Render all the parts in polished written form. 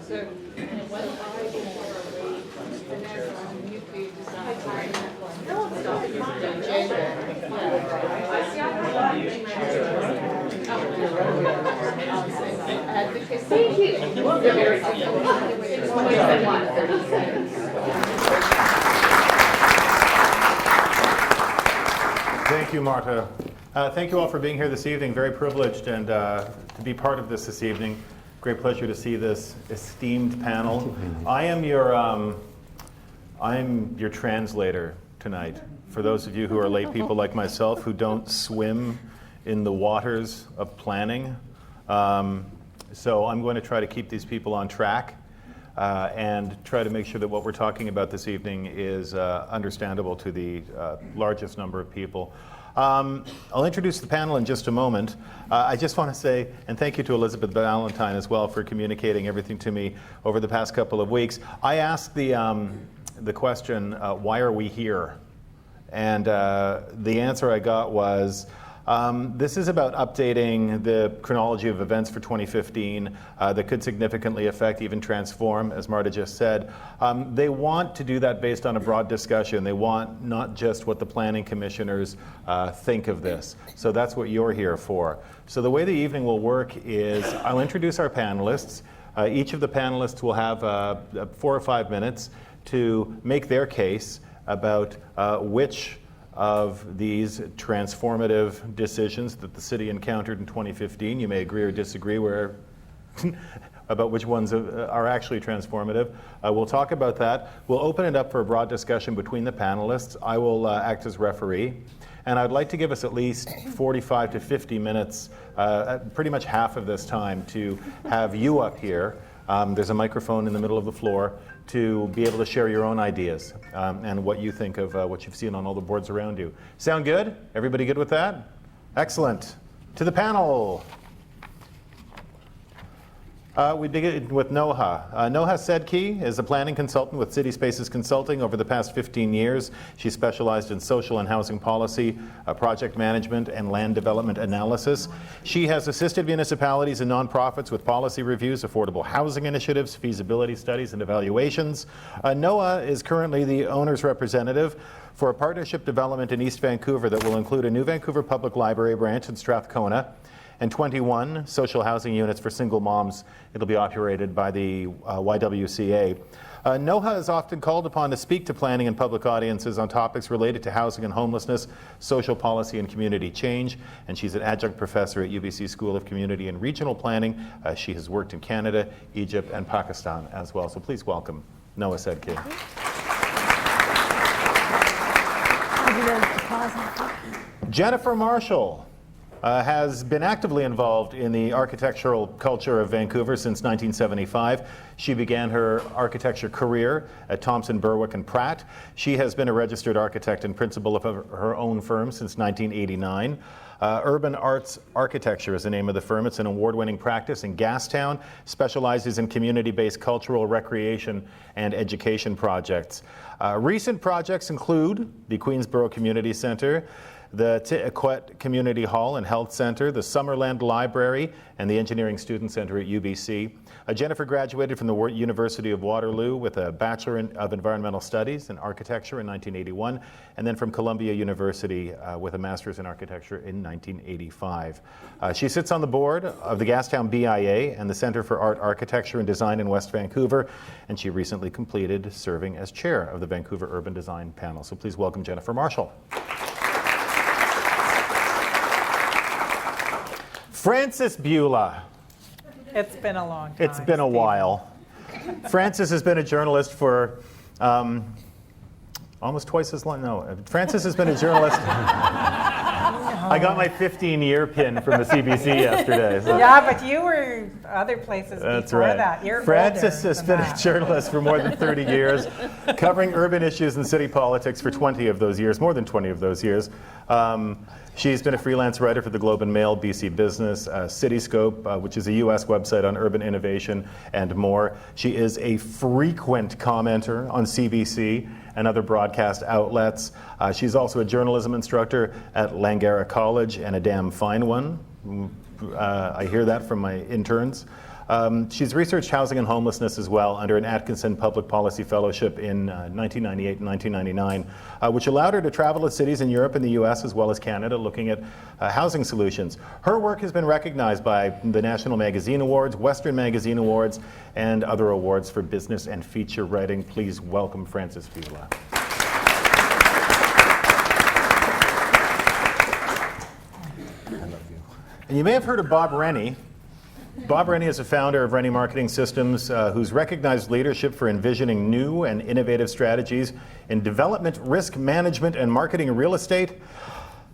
Thank you. Thank you, Marta. Thank you all for being here this evening. Very privileged and to be part of this evening. Great pleasure to see this esteemed panel. I am your translator tonight. For those of you who are lay people like myself who don't swim in the waters of planning. So I'm going to try to keep these people on track and try to make sure that what we're talking about this evening is understandable to the largest number of people. I'll introduce the panel in just a moment. I just want to say, and thank you to Elizabeth Valentine as well for communicating everything to me over the past couple of weeks. I asked the question, why are we here? And the answer I got was, this is about updating the chronology of events for 2015 that could significantly affect, even transform, as Marta just said. They want to do that based on a broad discussion. They want not just what the planning commissioners think of this. So that's what you're here for. So the way the evening will work is I'll introduce our panelists. Each of the panelists will have 4 or 5 minutes to make their case about which of these transformative decisions that the city encountered in 2015. You may agree or disagree about which ones are actually transformative. We'll talk about that. We'll open it up for a broad discussion between the panelists. I will act as referee. And I'd like to give us at least 45 to 50 minutes, pretty much half of this time, to have you up here. There's a microphone in the middle of the floor to be able to share your own ideas and what you think of what you've seen on all the boards around you. Sound good? Everybody good with that? Excellent. To the panel. We begin with Noha. Noha Sedky is a planning consultant with City Spaces Consulting. Over the past 15 years, she specialized in social and housing policy, project management, and land development analysis. She has assisted municipalities and nonprofits with policy reviews, affordable housing initiatives, feasibility studies, and evaluations. Noha is currently the owner's representative for a partnership development in East Vancouver that will include a new Vancouver Public Library branch in Strathcona, and 21 social housing units for single moms. It'll be operated by the YWCA. Noha is often called upon to speak to planning and public audiences on topics related to housing and homelessness, social policy and community change, and she's an adjunct professor at UBC School of Community and Regional Planning. She has worked in Canada, Egypt, and Pakistan as well. So please welcome Noha Sedky. Jennifer Marshall has been actively involved in the architectural culture of Vancouver since 1975. She began her architecture career at Thompson, Berwick and Pratt. She has been a registered architect and principal of her own firm since 1989. Urban Arts Architecture is the name of the firm. It's an award-winning practice in Gastown, specializes in community-based cultural, recreation, and education projects. Recent projects include the Queensborough Community Centre, the Tiquet Community Hall and Health Center, the Summerland Library, and the Engineering Student Center at UBC. Jennifer graduated from the University of Waterloo with a Bachelor of Environmental Studies in Architecture in 1981, and then from Columbia University with a Master's in Architecture in 1985. She sits on the board of the Gastown BIA and the Center for Art, Architecture and Design in West Vancouver, and she recently completed serving as chair of the Vancouver Urban Design Panel. So please welcome Jennifer Marshall. Frances Beulah. It's been a long time. It's been a while. Frances has been a journalist for almost twice as long. No, Frances has been a journalist. I got my 15-year pin from the CBC yesterday. So. Yeah, but you were other places That's before right. that. You're Frances older has than been that. a journalist for more than 30 years, covering urban issues and city politics for 20 of those years, more than 20 of those years. She's been a freelance writer for the Globe and Mail, BC Business, Cityscope, which is a U.S. website on urban innovation, and more. She is a frequent commenter on CBC and other broadcast outlets. She's also a journalism instructor at Langara College, and a damn fine one. I hear that from my interns. She's researched housing and homelessness as well under an Atkinson Public Policy Fellowship in 1998 and 1999, which allowed her to travel to cities in Europe and the US as well as Canada looking at housing solutions. Her work has been recognized by the National Magazine Awards, Western Magazine Awards, and other awards for business and feature writing. Please welcome Frances Bula. And you may have heard of Bob Rennie. Bob Rennie is a founder of Rennie Marketing Systems, whose recognized leadership for envisioning new and innovative strategies in development, risk management, and marketing of real estate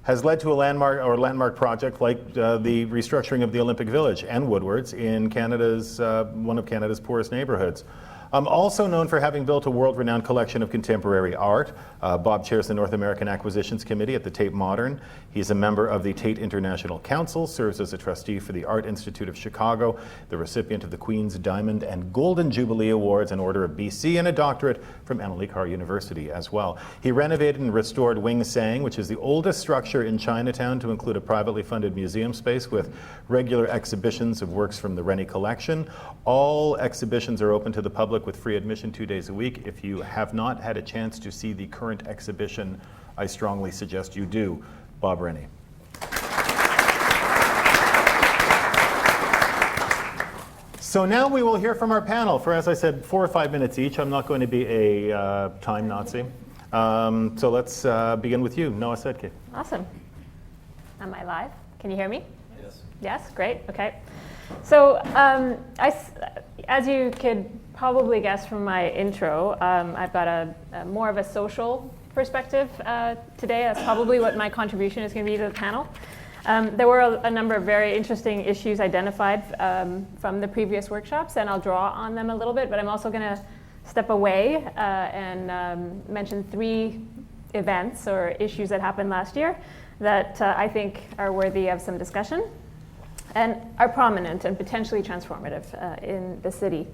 has led to a landmark project like the restructuring of the Olympic Village and Woodwards in Canada's one of Canada's poorest neighborhoods. Also known for having built a world-renowned collection of contemporary art, Bob chairs the North American Acquisitions Committee at the Tate Modern. He's a member of the Tate International Council, serves as a trustee for the Art Institute of Chicago, the recipient of the Queen's Diamond and Golden Jubilee Awards and Order of BC, and a doctorate from Emily Carr University as well. He renovated and restored Wing Sang, which is the oldest structure in Chinatown, to include a privately funded museum space with regular exhibitions of works from the Rennie collection. All exhibitions are open to the public with free admission 2 days a week. If you have not had a chance to see the current exhibition, I strongly suggest you do. Bob Rennie. So now we will hear from our panel for, as I said, 4 or 5 minutes each. I'm not going to be a time Nazi. So let's begin with you, Noah Sedky. Awesome. Am I live? Can you hear me? Yes. Yes, great, okay. So as you could probably guess from my intro, I've got a more of a social perspective today. That's probably what my contribution is going to be to the panel. There were a number of very interesting issues identified from the previous workshops, and I'll draw on them a little bit, but I'm also going to step away and mention 3 events or issues that happened last year that I think are worthy of some discussion and are prominent and potentially transformative in the city.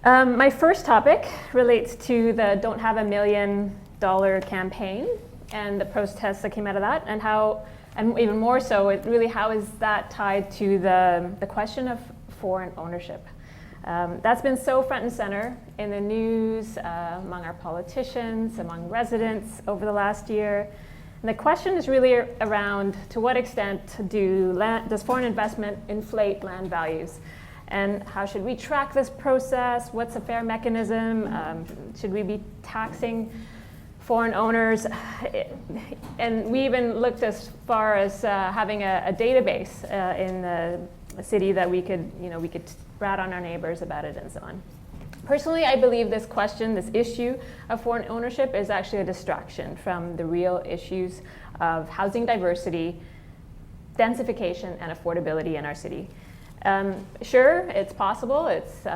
My first topic relates to the Don't Have $1 Million campaign and the protests that came out of that, and how, and even more so, how is that tied to the question of foreign ownership? That's been so front and center in the news, among our politicians, among residents over the last year. And the question is really around, to what extent does foreign investment inflate land values? And how should we track this process? What's a fair mechanism? Should we be taxing foreign owners? And we even looked as far as having a database in the city that we could rat on our neighbors about it and so on. Personally, I believe this question, this issue of foreign ownership, is actually a distraction from the real issues of housing diversity, densification, and affordability in our city. Sure, it's possible, it's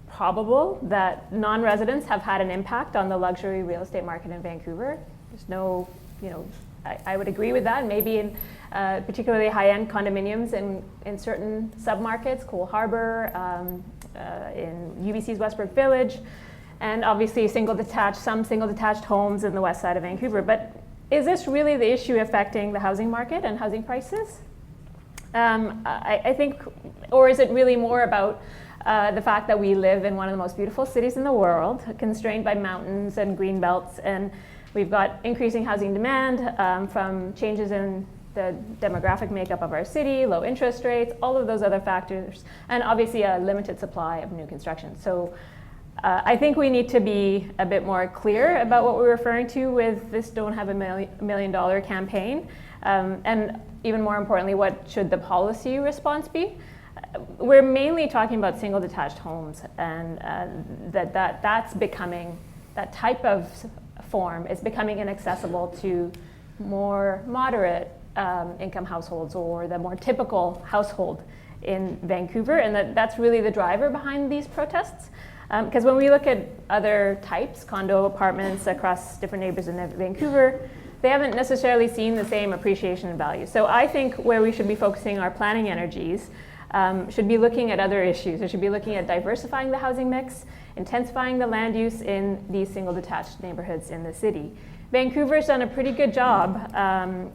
probable that non-residents have had an impact on the luxury real estate market in Vancouver. There's no, I would agree with that. Maybe in particularly high-end condominiums in certain submarkets, Cole Harbour, in UBC's Westbrook Village, and obviously some single detached homes in the west side of Vancouver. But is this really the issue affecting the housing market and housing prices? I think, or is it really more about the fact that we live in one of the most beautiful cities in the world, constrained by mountains and green belts, and we've got increasing housing demand from changes in the demographic makeup of our city, low interest rates, all of those other factors, and obviously a limited supply of new construction. So I think we need to be a bit more clear about what we're referring to with this Don't Have $1 Million campaign. And even more importantly, what should the policy response be? We're mainly talking about single detached homes, and that's becoming, that type of form is becoming inaccessible to more moderate income households or the more typical household in Vancouver, and that's really the driver behind these protests. Because when we look at other types, condo apartments across different neighborhoods in Vancouver, they haven't necessarily seen the same appreciation in value. So I think where we should be focusing our planning energies should be looking at other issues. We should be looking at diversifying the housing mix, intensifying the land use in these single detached neighborhoods in the city. Vancouver's done a pretty good job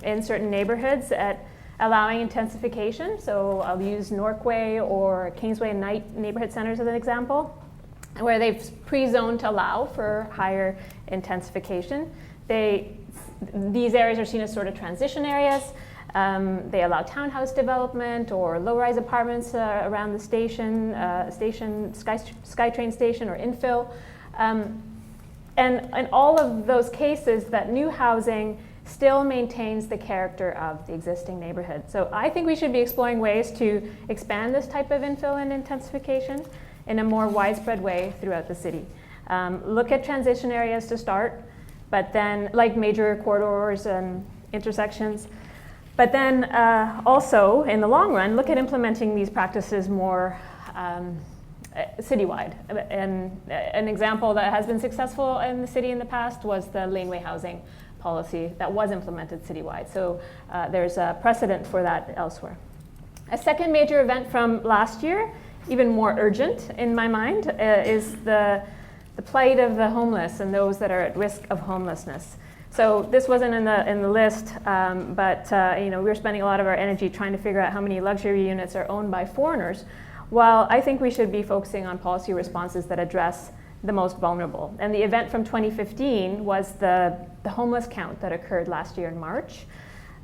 in certain neighborhoods at allowing intensification. So I'll use Norquay or Kingsway and Knight neighborhood centers as an example, where they've pre-zoned to allow for higher intensification. These areas are seen as sort of transition areas. They allow townhouse development or low-rise apartments around the station, SkyTrain station or infill. And in all of those cases, that new housing still maintains the character of the existing neighborhood. So I think we should be exploring ways to expand this type of infill and intensification in a more widespread way throughout the city. Look at transition areas to start, but then like major corridors and intersections. But then also, in the long run, look at implementing these practices more citywide. And an example that has been successful in the city in the past was the laneway housing policy that was implemented citywide. So there's a precedent for that elsewhere. A second major event from last year, even more urgent in my mind, is the plight of the homeless and those that are at risk of homelessness. So this wasn't in the list, but we're spending a lot of our energy trying to figure out how many luxury units are owned by foreigners, while I think we should be focusing on policy responses that address the most vulnerable. And the event from 2015 was the homeless count that occurred last year in March.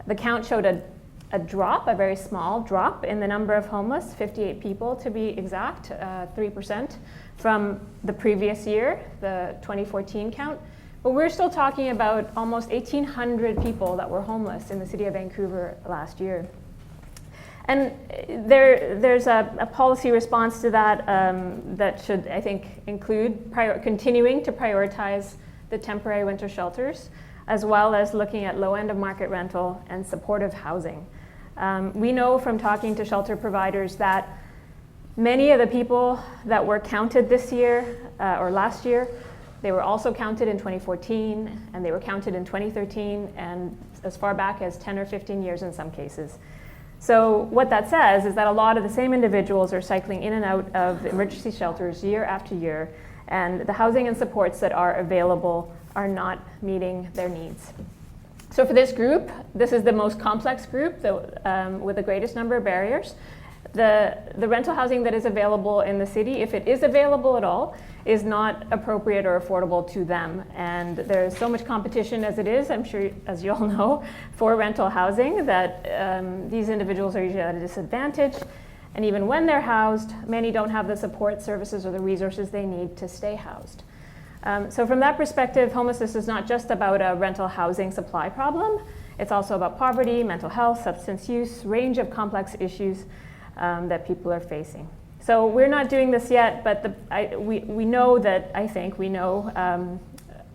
The count showed a drop, a very small drop in the number of homeless, 58 people to be exact, 3% from the previous year, the 2014 count. But we're still talking about almost 1,800 people that were homeless in the city of Vancouver last year. And there's a policy response to that that should, I think, include continuing to prioritize the temporary winter shelters, as well as looking at low end of market rental and supportive housing. We know from talking to shelter providers that many of the people that were counted this year or last year, they were also counted in 2014, and they were counted in 2013, and as far back as 10 or 15 years in some cases. So what that says is that a lot of the same individuals are cycling in and out of emergency shelters year after year, and the housing and supports that are available are not meeting their needs. So for this group, this is the most complex group with the greatest number of barriers. The rental housing that is available in the city, if it is available at all, is not appropriate or affordable to them. And there's so much competition as it is, I'm sure, as you all know, for rental housing that these individuals are usually at a disadvantage. And even when they're housed, many don't have the support services or the resources they need to stay housed. So from that perspective, homelessness is not just about a rental housing supply problem. It's also about poverty, mental health, substance use, range of complex issues that people are facing. So we're not doing this yet, but we know that, I think we know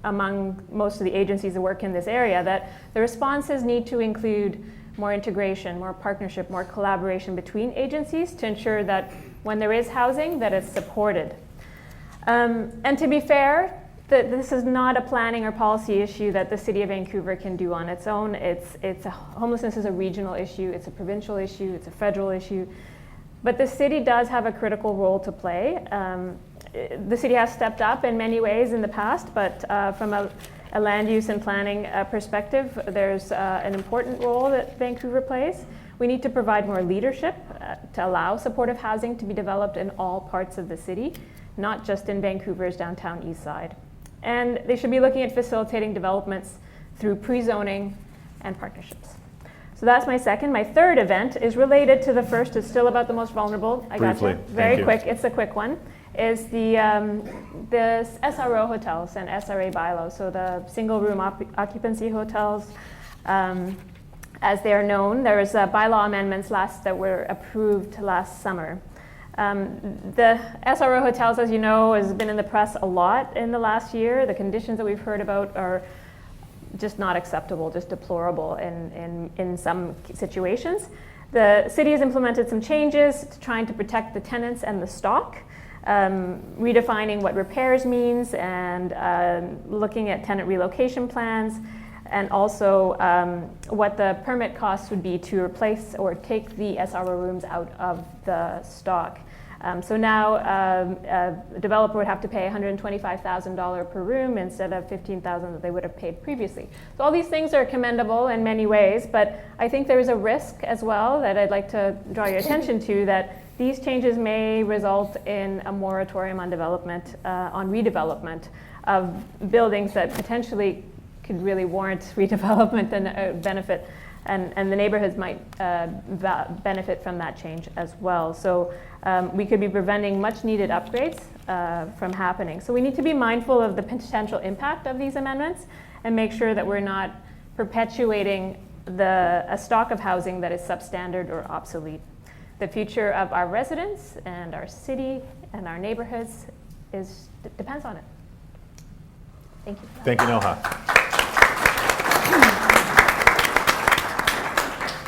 among most of the agencies that work in this area that the responses need to include more integration, more partnership, more collaboration between agencies to ensure that when there is housing, that it's supported. And to be fair, this is not a planning or policy issue that the city of Vancouver can do on its own. Homelessness is a regional issue, it's a provincial issue, it's a federal issue. But the city does have a critical role to play. The city has stepped up in many ways in the past, but from a land use and planning perspective, there's an important role that Vancouver plays. We need to provide more leadership to allow supportive housing to be developed in all parts of the city, not just in Vancouver's downtown east side. And they should be looking at facilitating developments through pre-zoning and partnerships. So that's my second. My third event is related to the first. It's still about the most vulnerable. I got you. Very quick. It's a quick one. Is the SRO hotels and SRA bylaws. So the single room occupancy hotels, as they are known. There was bylaw amendments that were approved last summer. The SRO hotels, as you know, has been in the press a lot in the last year. The conditions that we've heard about are just not acceptable, just deplorable in some situations. The city has implemented some changes to trying to protect the tenants and the stock, redefining what repairs means and looking at tenant relocation plans, and also what the permit costs would be to replace or take the SRO rooms out of the stock. So now a developer would have to pay $125,000 per room instead of $15,000 that they would have paid previously. So all these things are commendable in many ways, but I think there is a risk as well that I'd like to draw your attention to, that these changes may result in a moratorium on development, on redevelopment of buildings that potentially could really warrant redevelopment and benefit. And the neighborhoods might benefit from that change as well. So we could be preventing much needed upgrades from happening. So we need to be mindful of the potential impact of these amendments and make sure that we're not perpetuating a stock of housing that is substandard or obsolete. The future of our residents and our city and our neighborhoods depends on it. Thank you. Thank you, Noha.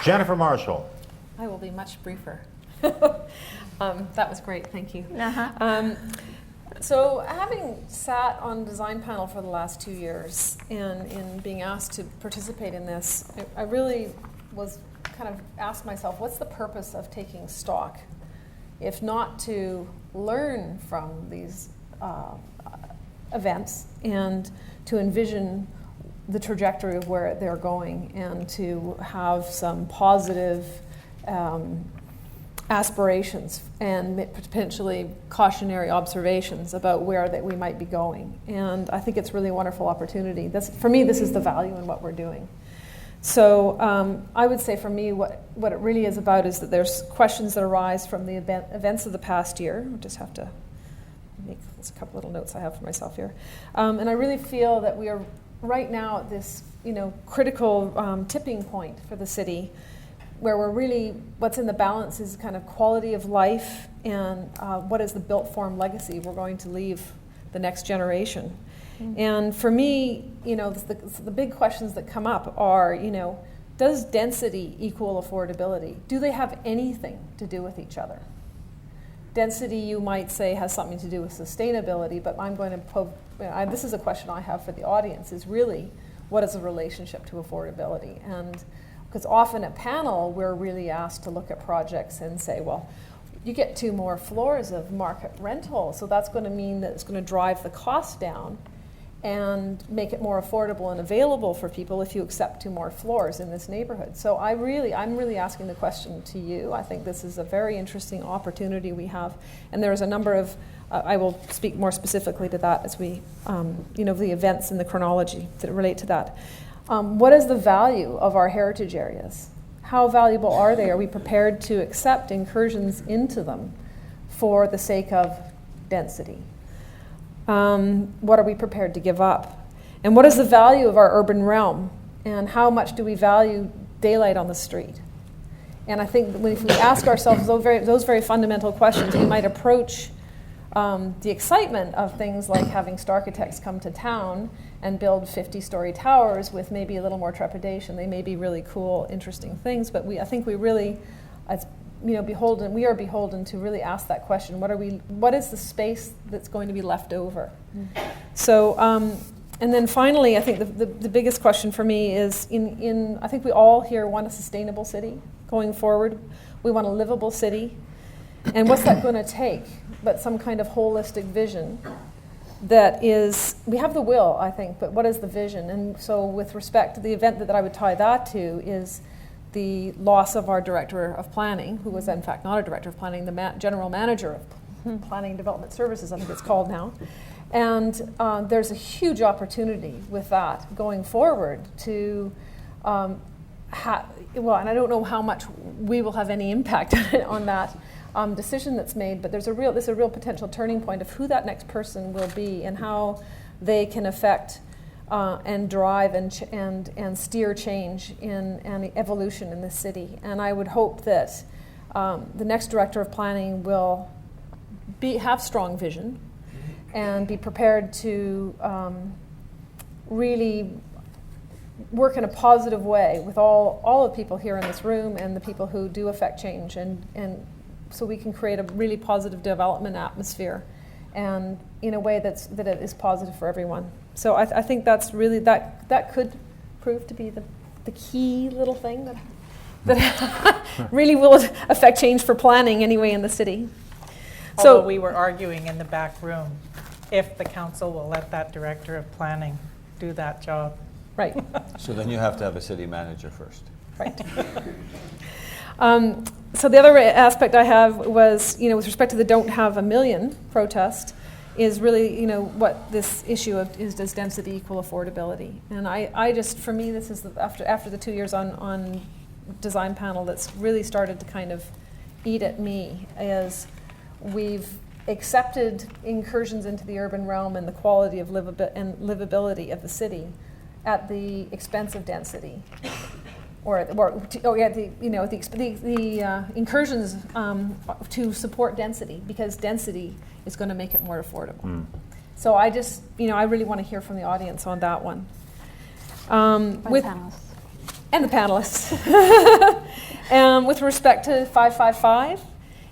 Jennifer Marshall. I will be much briefer. That was great, thank you. Uh-huh. So having sat on design panel for the last 2 years and in being asked to participate in this, I really was kind of asked myself, what's the purpose of taking stock if not to learn from these events and to envision the trajectory of where they're going and to have some positive aspirations and potentially cautionary observations about where that we might be going. And I think it's really a wonderful opportunity. For me, this is the value in what we're doing. So I would say for me, what it really is about is that there's questions that arise from the events of the past year. I just have to make a couple little notes I have for myself here. And I really feel that we are right now at this, critical tipping point for the city, where we're really, what's in the balance is kind of quality of life and what is the built form legacy we're going to leave the next generation. Mm-hmm. And for me, the big questions that come up are, does density equal affordability? Do they have anything to do with each other? Density, you might say, has something to do with sustainability, but I'm going to this is a question I have for the audience, is really, what is the relationship to affordability? And because often at panel, we're really asked to look at projects and say, well, you get 2 more floors of market rental, so that's going to mean that it's going to drive the cost down and make it more affordable and available for people if you accept 2 more floors in this neighborhood. So I'm really asking the question to you. I think this is a very interesting opportunity we have, and there's a number of, I will speak more specifically to that as we, the events and the chronology that relate to that. What is the value of our heritage areas? How valuable are they? Are we prepared to accept incursions into them for the sake of density? What are we prepared to give up? And what is the value of our urban realm? And how much do we value daylight on the street? And I think if we ask ourselves those very fundamental questions, we might approach the excitement of things like having Starchitects come to town and build 50-story towers with maybe a little more trepidation. They may be really cool, interesting things, but I think we really, we are beholden to really ask that question. What is the space that's going to be left over? Mm-hmm. So, and then finally, I think the biggest question for me is, I think we all here want a sustainable city going forward. We want a livable city. And what's that going to take? But some kind of holistic vision that is, we have the will, I think, but what is the vision? And so with respect to the event that I would tie that to is the loss of our director of planning, who was in fact not a director of planning, the general manager of Planning and Development Services, I think it's called now. And there's a huge opportunity with that going forward to, and I don't know how much we will have any impact on that decision that's made, but there's a real potential turning point of who that next person will be and how they can affect and drive and steer change and evolution in this city. And I would hope that the next director of planning will have strong vision and be prepared to really work in a positive way with all the people here in this room and the people who do affect change, and so we can create a really positive development atmosphere and in a way that it is positive for everyone. So I think that's really, that could prove to be the key little thing that really will affect change for planning anyway in the city. Although we were arguing in the back room if the council will let that director of planning do that job. Right. So then you have to have a city manager first. Right. So the other aspect I have was, with respect to the Don't Have a Million protest, is really, what this issue of is, does density equal affordability? And I just, for me, this is after the 2 years on design panel that's really started to kind of eat at me, as we've accepted incursions into the urban realm and the quality of livability of the city at the expense of density. The incursions to support density, because density is going to make it more affordable. So I just, I really want to hear from the audience on that one. With panelists. And the panelists. With respect to 555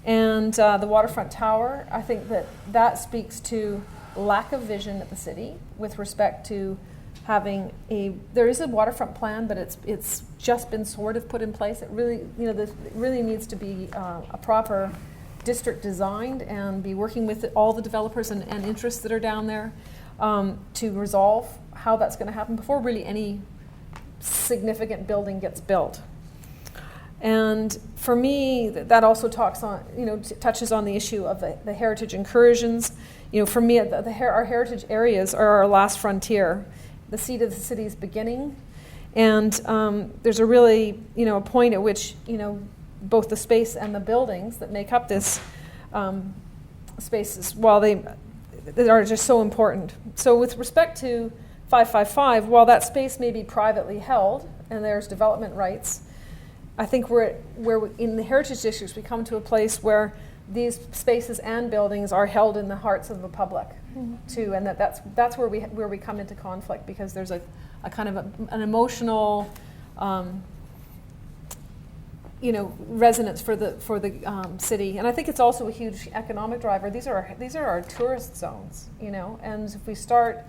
and the waterfront tower, I think that speaks to lack of vision at the city with respect to having there is a waterfront plan, but it's just been sort of put in place. It really, it really needs to be a proper district designed and be working with all the developers and interests that are down there to resolve how that's going to happen before really any significant building gets built. And for me, that also talks on, touches on the issue of the heritage incursions. For me, our heritage areas are our last frontier, the seat of the city's beginning. And there's a really, a point at which, both the space and the buildings that make up this spaces, while they are just so important. So with respect to 555, while that space may be privately held and there's development rights, I think we're in the heritage districts, we come to a place where these spaces and buildings are held in the hearts of the public too, and that's where we come into conflict, because there's a kind of an emotional resonance for the city, and I think it's also a huge economic driver. These are our tourist zones, and if we start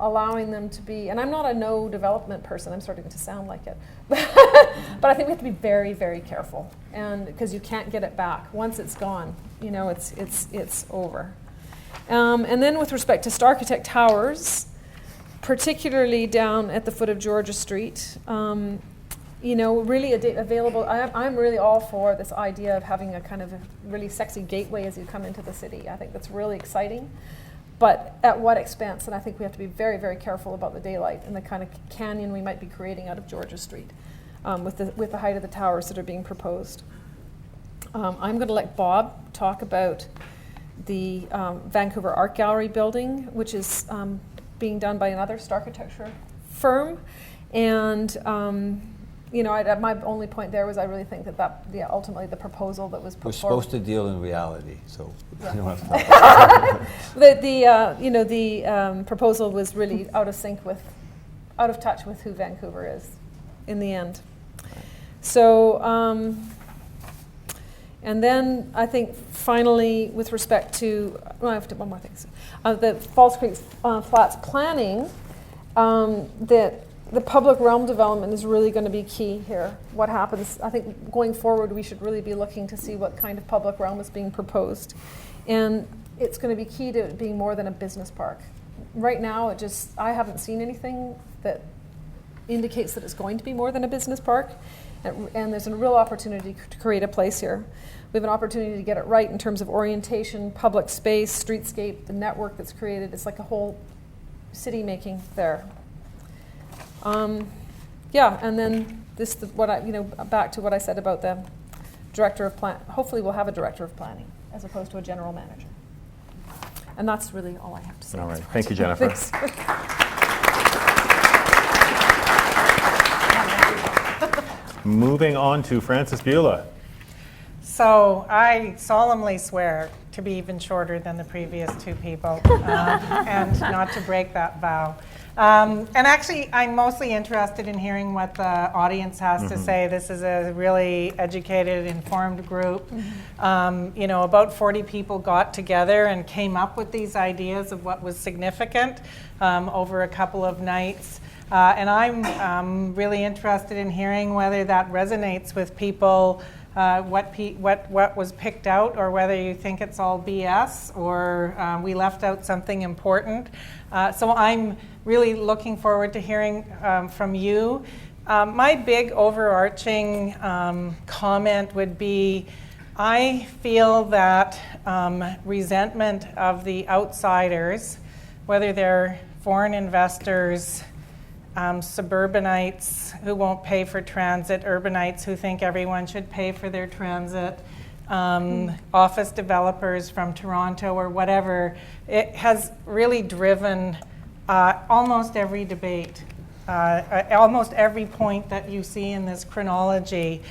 allowing them to be, and I'm not a no development person, I'm starting to sound like it, but I think we have to be very, very careful, and because you can't get it back. Once it's gone, it's over. And then with respect to Starchitect Towers, particularly down at the foot of Georgia Street, really available. I'm really all for this idea of having a kind of a really sexy gateway as you come into the city. I think that's really exciting. But at what expense? And I think we have to be very, very careful about the daylight and the kind of canyon we might be creating out of Georgia Street with the height of the towers that are being proposed. I'm going to let Bob talk about the Vancouver Art Gallery building, which is being done by another architecture firm. And my only point there was I really think that ultimately the proposal that was put forward. We're supposed to deal in reality, so I don't have to talk about it. The proposal was really out of touch with who Vancouver is in the end. So, and then I think finally with respect to, I have to one more thing. The Falls Creek Flats planning, that the public realm development is really going to be key here. What happens, I think going forward, we should really be looking to see what kind of public realm is being proposed. And it's going to be key to it being more than a business park. Right now, I haven't seen anything that indicates that it's going to be more than a business park. And there's a real opportunity to create a place here. We have an opportunity to get it right in terms of orientation, public space, streetscape, the network that's created. It's like a whole city making there. And then back to what I said about the director of plan. Hopefully, we'll have a director of planning as opposed to a general manager. And that's really all I have to say. All right. Thank you, Jennifer. Moving on to Frances Beulah. So I solemnly swear to be even shorter than the previous two people and not to break that vow. And actually, I'm mostly interested in hearing what the audience has to say. This is a really educated, informed group. About 40 people got together and came up with these ideas of what was significant over a couple of nights. And I'm really interested in hearing whether that resonates with people what was picked out, or whether you think it's all BS or we left out something important. So I'm really looking forward to hearing from you. My big overarching comment would be, I feel that resentment of the outsiders, whether they're foreign investors, suburbanites who won't pay for transit, urbanites who think everyone should pay for their transit, office developers from Toronto or whatever, it has really driven almost every debate, almost every point that you see in this chronology,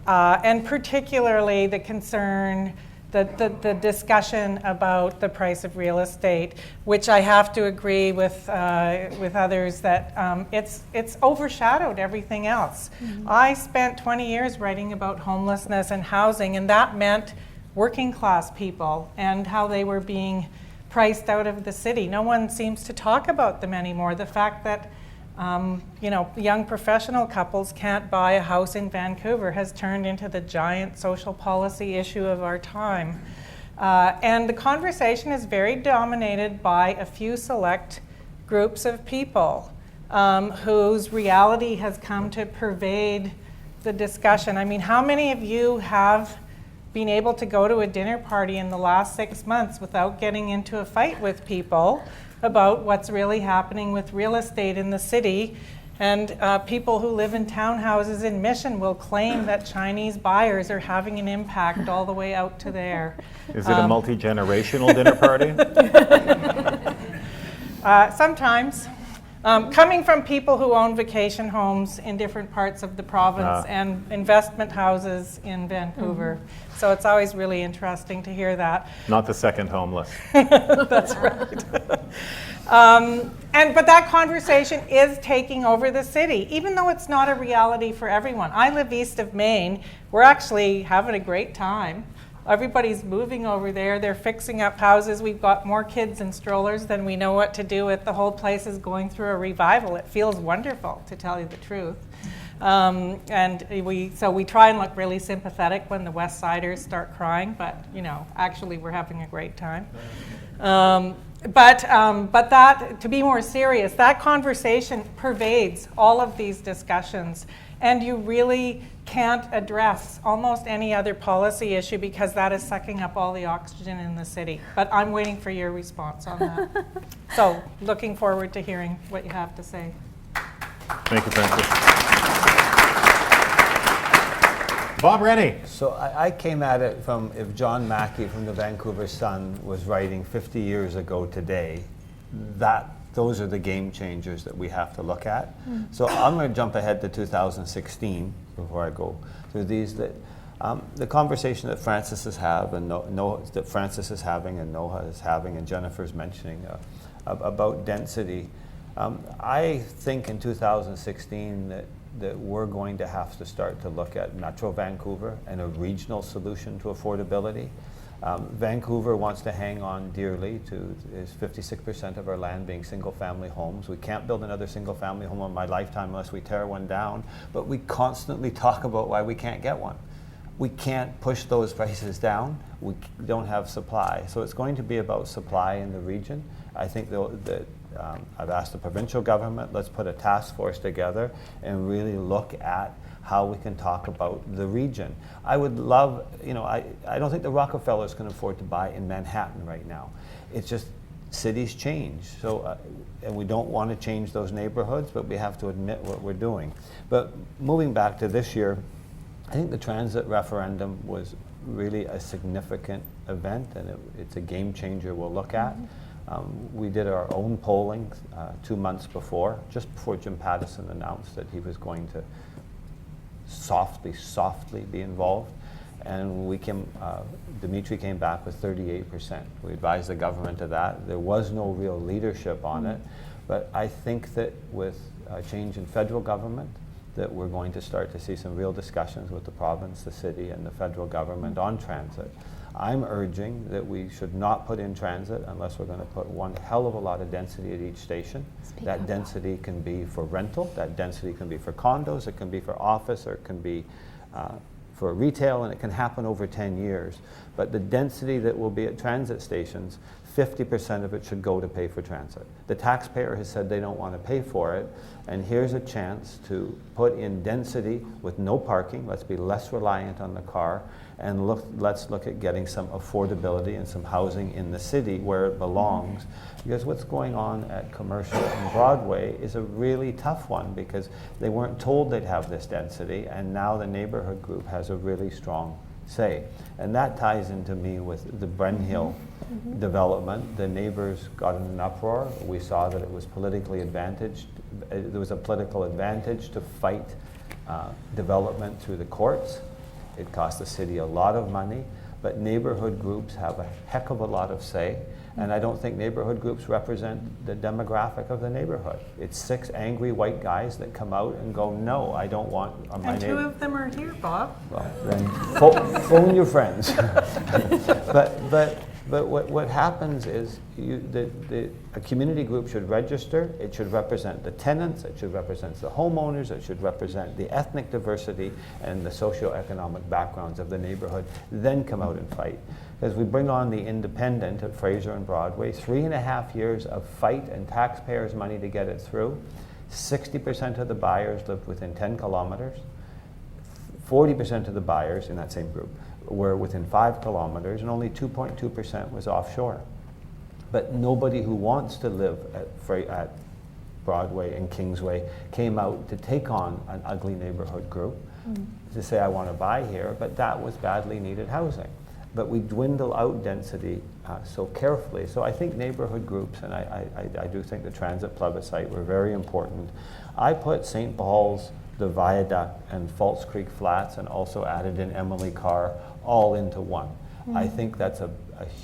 and particularly the concern, the discussion about the price of real estate, which I have to agree with others that it's overshadowed everything else. Mm-hmm. I spent 20 years writing about homelessness and housing, and that meant working class people and how they were being priced out of the city. No one seems to talk about them anymore. The fact that young professional couples can't buy a house in Vancouver has turned into the giant social policy issue of our time. And the conversation is very dominated by a few select groups of people whose reality has come to pervade the discussion. I mean, how many of you have been able to go to a dinner party in the last 6 months without getting into a fight with people about what's really happening with real estate in the city? And people who live in townhouses in Mission will claim that Chinese buyers are having an impact all the way out to there. Is it a multi-generational dinner party? Sometimes. Coming from people who own vacation homes in different parts of the province and investment houses in Vancouver. Mm-hmm. So it's always really interesting to hear that. Not the second homeless. That's right. But that conversation is taking over the city, even though it's not a reality for everyone. I live east of Maine. We're actually having a great time. Everybody's moving over there. They're fixing up houses. We've got more kids in strollers than we know what to do with. The whole place is going through a revival. It feels wonderful, to tell you the truth. And we try and look really sympathetic when the West Siders start crying, but actually we're having a great time. But that, to be more serious, that conversation pervades all of these discussions, and you really can't address almost any other policy issue because that is sucking up all the oxygen in the city. But I'm waiting for your response on that. So, looking forward to hearing what you have to say. Thank you, Francis. Bob Rennie. So I came at it from, if John Mackey from the Vancouver Sun was writing 50 years ago today, those are the game changers that we have to look at. Mm. So I'm going to jump ahead to 2016 before I go through these. The conversation that Francis is having, that Francis is having, and Noah is having, and Jennifer's mentioning about density. I think in 2016 that we're going to have to start to look at Metro Vancouver and a regional solution to affordability. Vancouver wants to hang on dearly to 56% of our land being single-family homes. We can't build another single-family home in my lifetime unless we tear one down, but we constantly talk about why we can't get one. We can't push those prices down. We don't have supply. So it's going to be about supply in the region. I think that I've asked the provincial government, let's put a task force together and really look at how we can talk about the region. I would love, I don't think the Rockefellers can afford to buy in Manhattan right now. It's just cities change. So, and we don't want to change those neighborhoods, but we have to admit what we're doing. But moving back to this year, I think the transit referendum was really a significant event, and it's a game changer we'll look at. We did our own polling 2 months before, just before Jim Pattison announced that he was going to softly be involved. And Dimitri came back with 38%. We advised the government of that. There was no real leadership on it, but I think that with a change in federal government, that we're going to start to see some real discussions with the province, the city, and the federal government on transit. I'm urging that we should not put in transit unless we're going to put one hell of a lot of density at each station. That density can be for rental, that density can be for condos, it can be for office, or it can be for retail, and it can happen over 10 years. But the density that will be at transit stations, 50% of it should go to pay for transit. The taxpayer has said they don't want to pay for it, and here's a chance to put in density with no parking. Let's be less reliant on the car, and let's look at getting some affordability and some housing in the city where it belongs. Because what's going on at Commercial and Broadway is a really tough one, because they weren't told they'd have this density, and now the neighborhood group has a really strong say. And that ties into me with the Brenhill development. The neighbors got in an uproar. We saw that it was politically advantaged. There was a political advantage to fight development through the courts. It cost the city a lot of money, but neighborhood groups have a heck of a lot of say. And I don't think neighborhood groups represent the demographic of the neighborhood. It's 6 angry white guys that come out and go, no, I don't want my And 2 of them are here, Bob. Well, then phone your friends. But what happens is a community group should register. It should represent the tenants. It should represent the homeowners. It should represent the ethnic diversity and the socioeconomic backgrounds of the neighborhood. Then come out and fight. Because we bring on the independent at Fraser and Broadway, 3.5 years of fight and taxpayers' money to get it through. 60% of the buyers lived within 10 kilometers. 40% of the buyers in that same group were within 5 kilometers, and only 2.2% was offshore. But nobody who wants to live at Broadway and Kingsway came out to take on an ugly neighborhood group to say, I want to buy here, but that was badly needed housing. But we dwindle out density so carefully. So I think neighborhood groups, and I do think the transit plebiscite were very important. I put St. Paul's, the Viaduct, and False Creek Flats, and also added in Emily Carr, all into one. I think that's a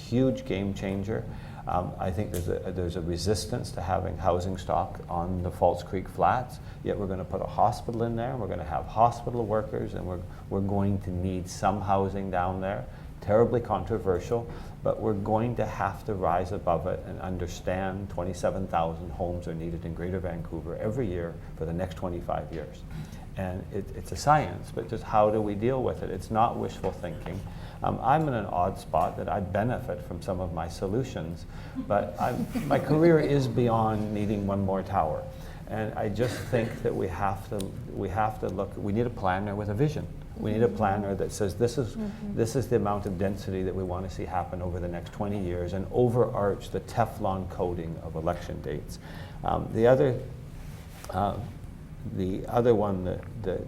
huge game changer. I think there's a resistance to having housing stock on the False Creek Flats, yet we're going to put a hospital in there, and we're going to have hospital workers, and we're going to need some housing down there. Terribly controversial, but we're going to have to rise above it and understand 27,000 homes are needed in Greater Vancouver every year for the next 25 years. And it's a science, but just how do we deal with it? It's not wishful thinking. I'm in an odd spot that I benefit from some of my solutions, but my career is beyond needing one more tower. And I just think that we have to look, we need a planner with a vision. We need a planner that says this is the amount of density that we want to see happen over the next 20 years, and overarch the Teflon coating of election dates. The other one that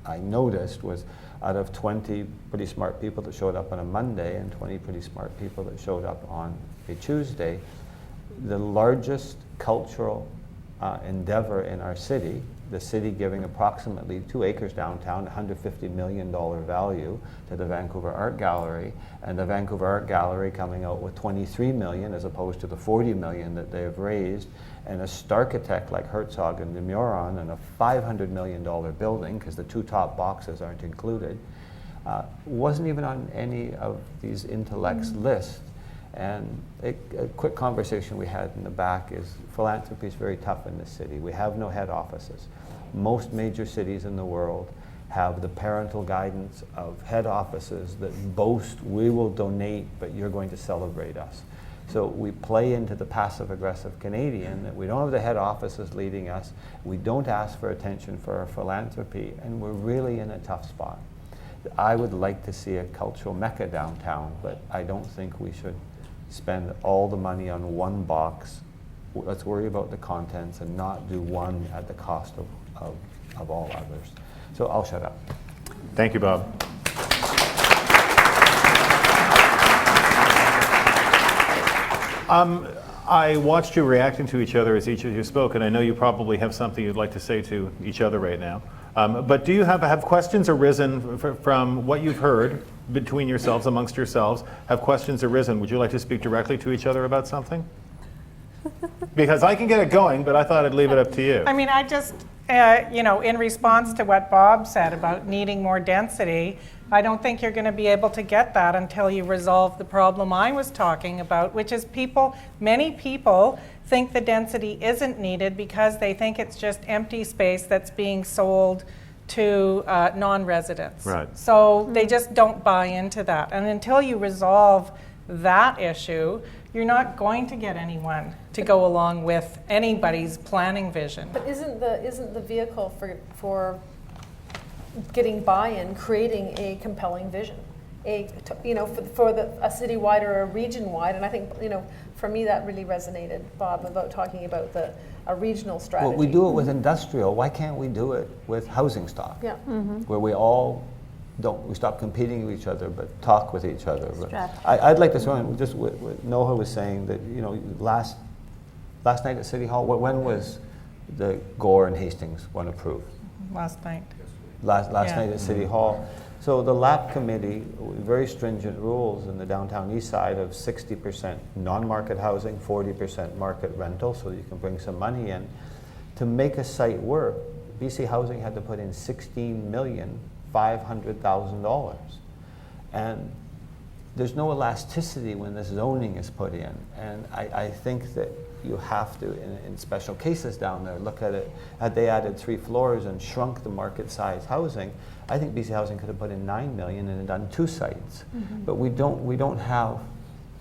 I noticed was, out of 20 pretty smart people that showed up on a Monday and 20 pretty smart people that showed up on a Tuesday, the largest cultural endeavor in our city, the city giving approximately 2 acres downtown, $150 million value to the Vancouver Art Gallery, and the Vancouver Art Gallery coming out with $23 million as opposed to the $40 million that they have raised, and a starchitect like Herzog and de Meuron, and a $500 million building, because the 2 top boxes aren't included, wasn't even on any of these intellects' list. And a quick conversation we had in the back is philanthropy is very tough in this city. We have no head offices. Most major cities in the world have the parental guidance of head offices that boast, we will donate, but you're going to celebrate us. So we play into the passive-aggressive Canadian, that we don't have the head offices leading us, we don't ask for attention for our philanthropy, and we're really in a tough spot. I would like to see a cultural mecca downtown, but I don't think we should spend all the money on one box. Let's worry about the contents and not do one at the cost of all others. So I'll shut up. Thank you, Bob. I watched you reacting to each other as each of you spoke, and I know you probably have something you'd like to say to each other right now. But do you have questions arisen from what you've heard between yourselves, amongst yourselves? Have questions arisen? Would you like to speak directly to each other about something? Because I can get it going, but I thought I'd leave it up to you. I mean, I just, in response to what Bob said about needing more density, I don't think you're going to be able to get that until you resolve the problem I was talking about, which is many people think the density isn't needed because they think it's just empty space that's being sold to non-residents. Right. So they just don't buy into that. And until you resolve that issue, you're not going to get anyone to go along with anybody's planning vision. But isn't the vehicle for getting buy-in creating a compelling vision, for a citywide or a region-wide? And I think for me that really resonated, Bob, about talking about a regional strategy. Well, we do it with industrial. Why can't we do it with housing stock? Yeah. Where we all we stop competing with each other, but talk with each other. But Strategy. I'd like to throw in just what Noah was saying, that last night at City Hall, when was the Gore and Hastings one approved? Last night. Last Yeah. night at City Hall. So the LAP committee, very stringent rules in the downtown east side of 60% non-market housing, 40% market rental, so that you can bring some money in. To make a site work, BC Housing had to put in $16,500,000. And there's no elasticity when this zoning is put in. And I think that you have to, in special cases down there, look at it. Had they added 3 floors and shrunk the market size housing, I think BC Housing could have put in $9 million and done 2 sites. But we don't have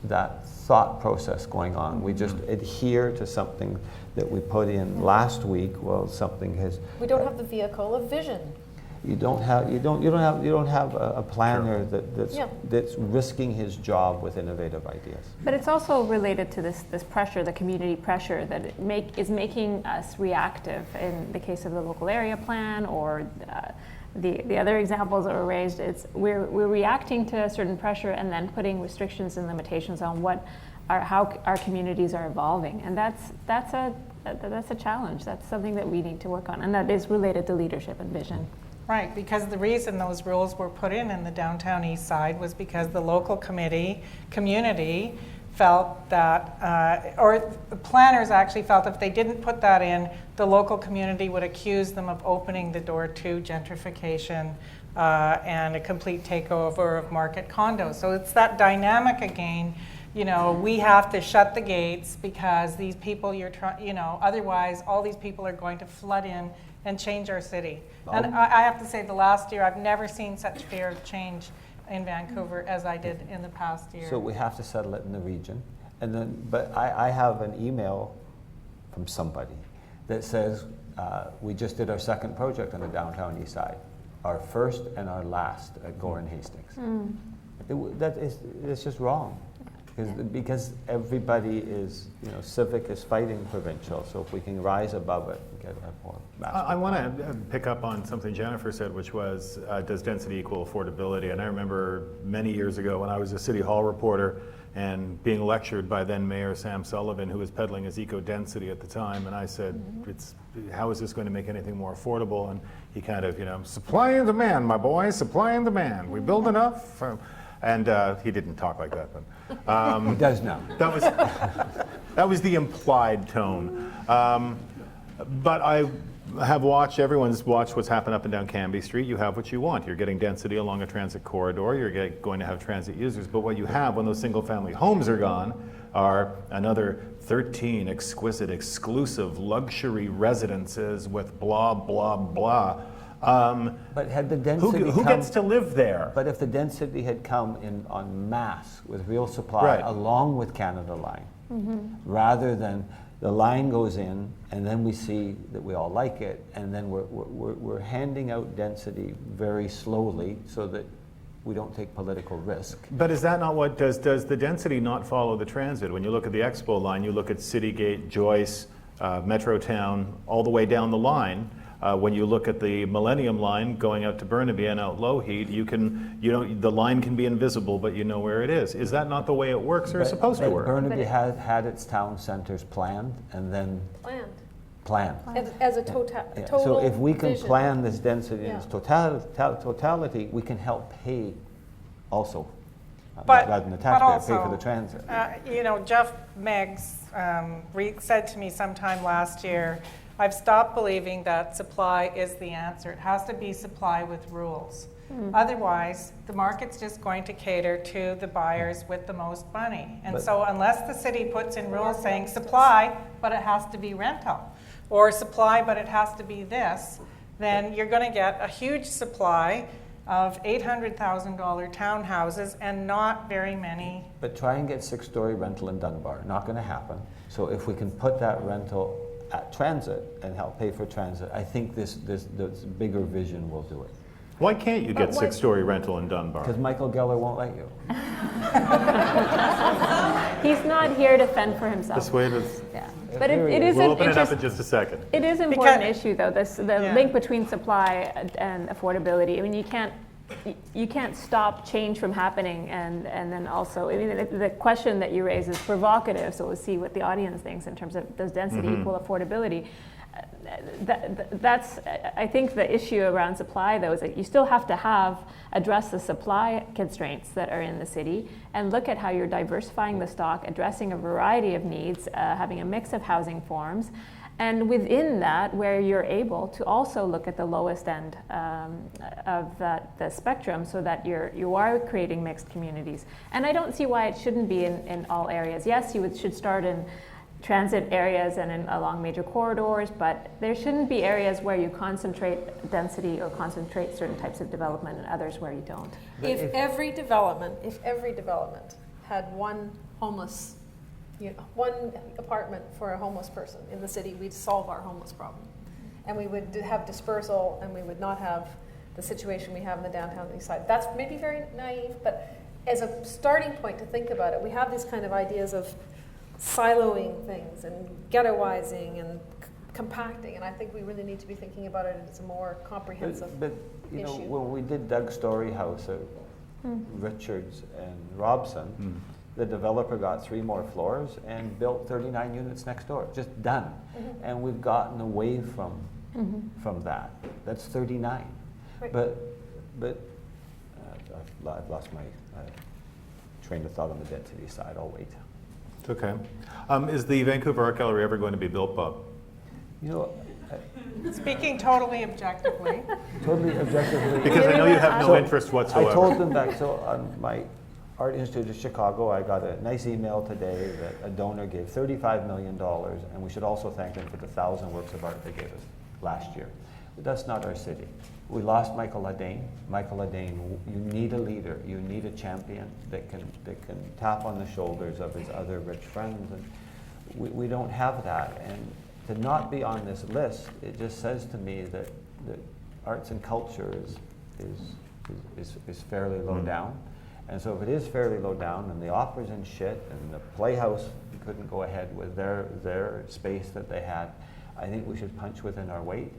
that thought process going on. We just adhere to something that we put in last week. Well, something has. We don't have the vehicle of vision. You don't have a planner that's risking his job with innovative ideas. But it's also related to this pressure, the community pressure that is making us reactive. In the case of the local area plan or the other examples that were raised, we're reacting to a certain pressure and then putting restrictions and limitations on how our communities are evolving, and that's a challenge. That's something that we need to work on, and that is related to leadership and vision. Right, because the reason those rules were put in the downtown east side was because the local community felt that, or the planners actually felt if they didn't put that in, the local community would accuse them of opening the door to gentrification and a complete takeover of market condos. So it's that dynamic again. We have to shut the gates because these people otherwise all these people are going to flood in and change our city. And I have to say, the last year, I've never seen such fear of change in Vancouver as I did in the past year. So we have to settle it in the region. But I have an email from somebody that says, we just did our second project on the downtown east side, our first and our last at Gore and Hastings. It's just wrong. Because everybody is, civic is fighting provincial. So if we can rise above it and get a more master I want to pick up on something Jennifer said, which was, does density equal affordability? And I remember many years ago when I was a City Hall reporter and being lectured by then Mayor Sam Sullivan, who was peddling his eco-density at the time. And I said, how is this going to make anything more affordable? And he kind of, supply and demand, my boy, supply and demand. We build enough. And he didn't talk like that, but he does now. That was the implied tone. But I have watched, everyone's watched what's happened up and down Cambie Street. You have what you want. You're getting density along a transit corridor. You're going to have transit users. But what you have when those single-family homes are gone are another 13 exquisite, exclusive luxury residences with blah, blah, blah. But had the density who gets to live there? But if the density had come in en masse with real supply along with Canada Line, rather than the line goes in and then we see that we all like it, and then we're handing out density very slowly so that we don't take political risk. But is that not what does the density not follow the transit? When you look at the Expo line, you look at Citygate, Joyce, Metrotown, all the way down the line. When you look at the Millennium line going out to Burnaby and out Lougheed, the line can be invisible, but you know where it is. Is that not the way it works or is supposed to work? Burnaby had its town centers planned and then planned. As a total So if we can vision. plan this density in its totality, we can help pay also, rather than the taxpayer pay for the transit. Jeff Meggs said to me sometime last year, I've stopped believing that supply is the answer. It has to be supply with rules. Otherwise, the market's just going to cater to the buyers with the most money. And so unless the city puts in rules saying supply, but it has to be rental, or supply, but it has to be this, then you're going to get a huge supply of $800,000 townhouses and not very many. But try and get 6-story rental in Dunbar. Not going to happen. So if we can put that rental at transit and help pay for transit, I think this bigger vision will do it. Why can't you get 6-story rental in Dunbar? Because Michael Geller won't let you. He's not here to fend for himself. This way is. Yeah. But it is We'll an open it up in interest- just a second. It is an important Because- issue, though. The link between supply and affordability. I mean, you can't stop change from happening, and then also, I mean, the question that you raise is provocative. So we'll see what the audience thinks in terms of does density equal affordability. That's I think the issue around supply, though, is that you still have to address the supply constraints that are in the city and look at how you're diversifying the stock, addressing a variety of needs, having a mix of housing forms, and within that, where you're able to also look at the lowest end of the spectrum, so that you are creating mixed communities. And I don't see why it shouldn't be in all areas. Yes, you should start in transit areas and along major corridors, but there shouldn't be areas where you concentrate density or concentrate certain types of development and others where you don't. If every development had one homeless, one apartment for a homeless person in the city, we'd solve our homeless problem. And we would have dispersal, and we would not have the situation we have in the downtown east side. That's maybe very naive, but as a starting point to think about it, we have these kind of ideas of siloing things and ghettoizing and compacting, and I think we really need to be thinking about it as a more comprehensive But you know, issue. when we did Doug Story House at Richards and Robson, the developer got 3 more floors and built 39 units next door, just done. And we've gotten away from that. That's 39. Right. But I've lost my train of thought on the density side. I'll wait. It's okay. Is the Vancouver Art Gallery ever going to be built, Bob? You know, Speaking totally objectively, totally objectively. Because I know you have no interest whatsoever. I told them back, so on my Art Institute of Chicago, I got a nice email today that a donor gave $35 million, and we should also thank them for the 1,000 works of art they gave us last year. But that's not our city. We lost Michael Ladane. Michael Ladane, you need a leader, you need a champion that can tap on the shoulders of his other rich friends, and we don't have that. And to not be on this list, it just says to me that arts and culture is fairly low down. And so if it is fairly low down, and the opera's in shit, and the Playhouse couldn't go ahead with their space that they had, I think we should punch within our weight,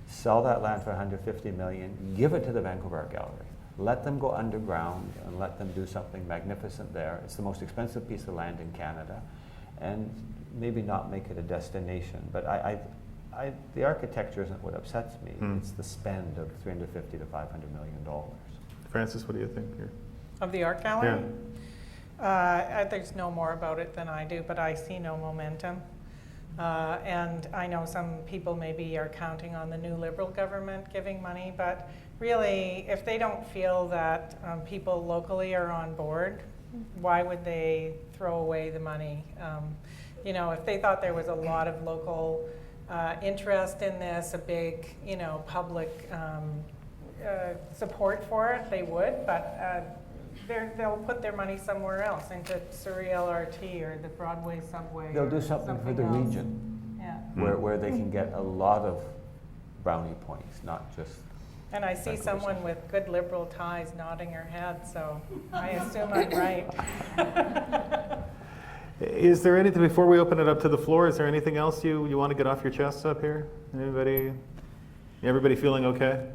sell that land for $150 million, give it to the Vancouver Art Gallery, let them go underground and let them do something magnificent there. It's the most expensive piece of land in Canada, and maybe not make it a destination. But the architecture isn't what upsets me. It's the spend of $350 to $500 million. Francis, what do you think here? of the art gallery. There's no more about it than I do, but I see no momentum. And I know some people maybe are counting on the new Liberal government giving money, but really, if they don't feel that people locally are on board, why would they throw away the money? You know, if they thought there was a lot of local interest in this, a big, you know, public support for it, they would, but they'll put their money somewhere else, into Surrey LRT or the Broadway subway. They'll do something for the else. region, Yeah. where they can get a lot of brownie points, not just. And I see someone with good Liberal ties nodding her head, so I assume I'm right. Is there anything, before we open it up to the floor, is there anything else you want to get off your chests up here? Everybody feeling okay?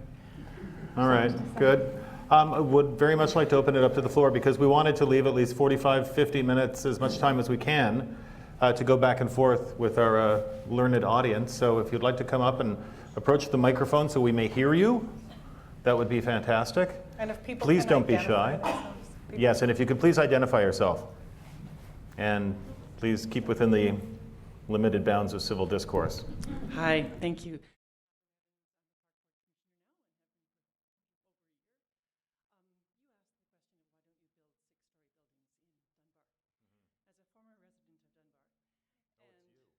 All right, good. I would very much like to open it up to the floor because we wanted to leave at least 45, 50 minutes, as much time as we can, to go back and forth with our learned audience. So if you'd like to come up and approach the microphone so we may hear you, that would be fantastic. And if people Please can don't be identify shy. themselves. Yes, and if you could please identify yourself. And please keep within the limited bounds of civil discourse. Hi, thank you.